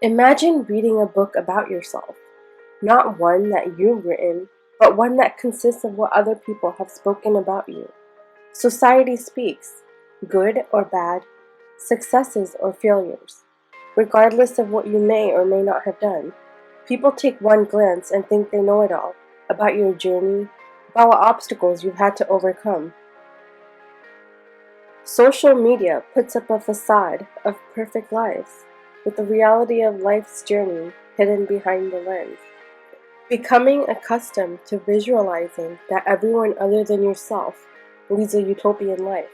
Imagine reading a book about yourself, not one that you've written, but one that consists of what other people have spoken about you. Society speaks, good or bad, successes or failures, regardless of what you may or may not have done. People take one glance and think they know it all about your journey, about what obstacles you've had to overcome. Social media puts up a facade of perfect lives, with the reality of life's journey hidden behind the lens. Becoming accustomed to visualizing that everyone other than yourself leads a utopian life,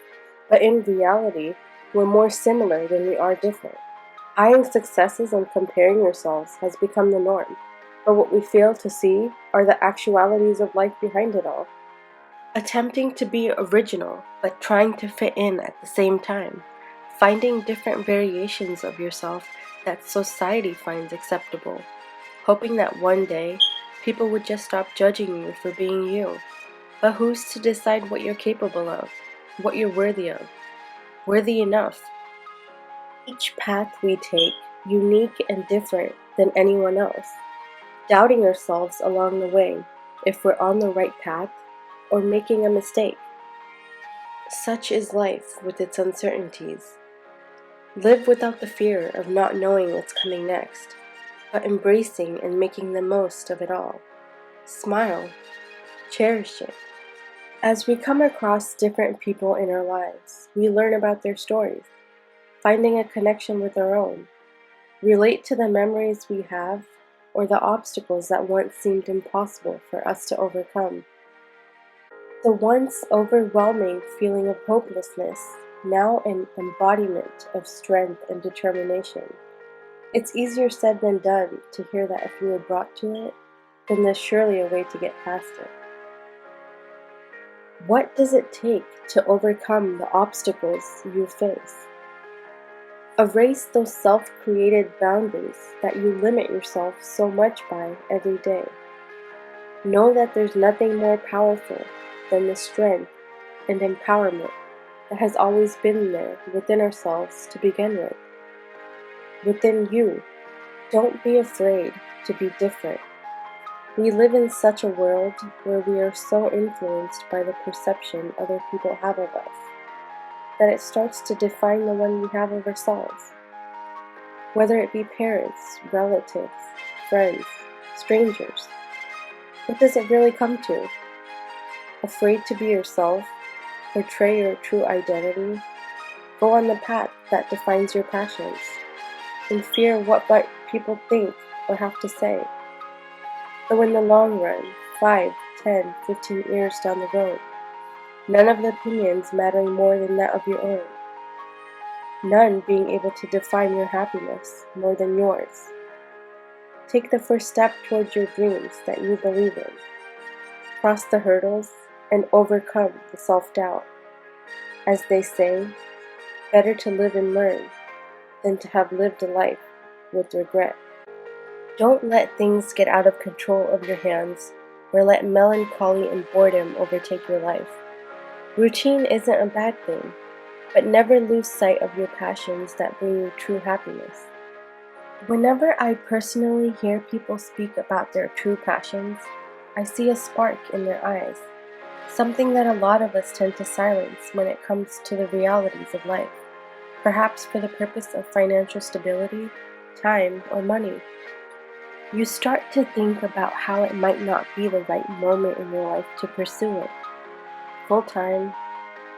but in reality, we're more similar than we are different. Eyeing successes and comparing yourselves has become the norm, but what we fail to see are the actualities of life behind it all. Attempting to be original, but trying to fit in at the same time. Finding different variations of yourself that society finds acceptable. Hoping that one day, people would just stop judging you for being you. But who's to decide what you're capable of, what you're worthy of, worthy enough? Each path we take, unique and different than anyone else. Doubting ourselves along the way, if we're on the right path, or making a mistake. Such is life with its uncertainties. Live without the fear of not knowing what's coming next, but embracing and making the most of it all. Smile, cherish it. As we come across different people in our lives, we learn about their stories, finding a connection with our own, relate to the memories we have or the obstacles that once seemed impossible for us to overcome. The once overwhelming feeling of hopelessness, now an embodiment of strength and determination. It's easier said than done to hear that if you were brought to it, then there's surely a way to get past it. What does it take to overcome the obstacles you face? Erase those self-created boundaries that you limit yourself so much by every day. Know that there's nothing more powerful than the strength and empowerment that has always been there within ourselves to begin with. Within you, don't be afraid to be different. We live in such a world where we are so influenced by the perception other people have of us, that it starts to define the one we have of ourselves. Whether it be parents, relatives, friends, strangers, what does it really come to? Afraid to be yourself, portray your true identity, go on the path that defines your passions, in fear of what people think or have to say. Though in the long run, 5, 10, 15 years down the road, none of the opinions mattering more than that of your own. None being able to define your happiness more than yours. Take the first step towards your dreams that you believe in. Cross the hurdles and overcome the self-doubt. As they say, better to live and learn than to have lived a life with regret. Don't let things get out of control of your hands, or let melancholy and boredom overtake your life. Routine isn't a bad thing, but never lose sight of your passions that bring you true happiness. Whenever I personally hear people speak about their true passions, I see a spark in their eyes, something that a lot of us tend to silence when it comes to the realities of life, perhaps for the purpose of financial stability, time, or money. You start to think about how it might not be the right moment in your life to pursue it. Full-time,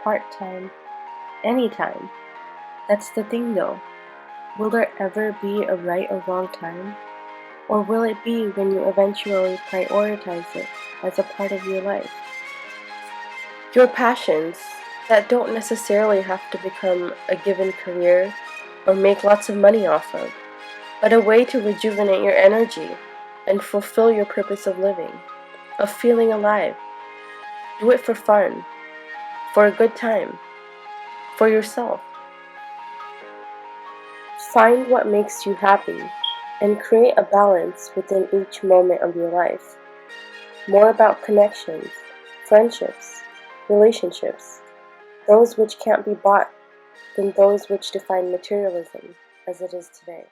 part-time, anytime. That's the thing though. Will there ever be a right or wrong time? Or will it be when you eventually prioritize it as a part of your life? Your passions that don't necessarily have to become a given career or make lots of money off of, but a way to rejuvenate your energy and fulfill your purpose of living, of feeling alive. Do it for fun, for a good time, for yourself. Find what makes you happy and create a balance within each moment of your life. More about connections, friendships, relationships, those which can't be bought than those which define materialism as it is today.